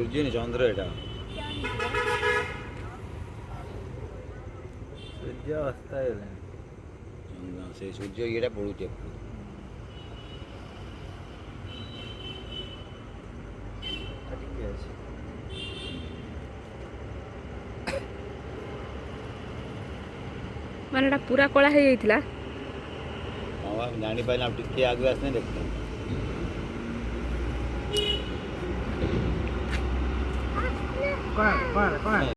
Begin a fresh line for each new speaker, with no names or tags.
ସୂର୍ଯ୍ୟ ନି ଚନ୍ଦ୍ର ଏଇଟା
ସୂର୍ଯ୍ୟ ଅସ୍ତ ହେଇଗଲାଣି।
ସେ ସୂର୍ଯ୍ୟ ଇଏଟା ପଡ଼ୁଛି ଏପଟେ।
ଟିକେ ଅଛି।
ମାନେ ଏଟା ପୁରା କଳା ହେଇଯାଇଥିଲା।
ହଁ ବା ଜାଣିପାରିଲି ଆଉ ଟିକେ ଆଗକୁ ଆସିଲେ ଦେଖୁଥାନ୍ତି।
କଣ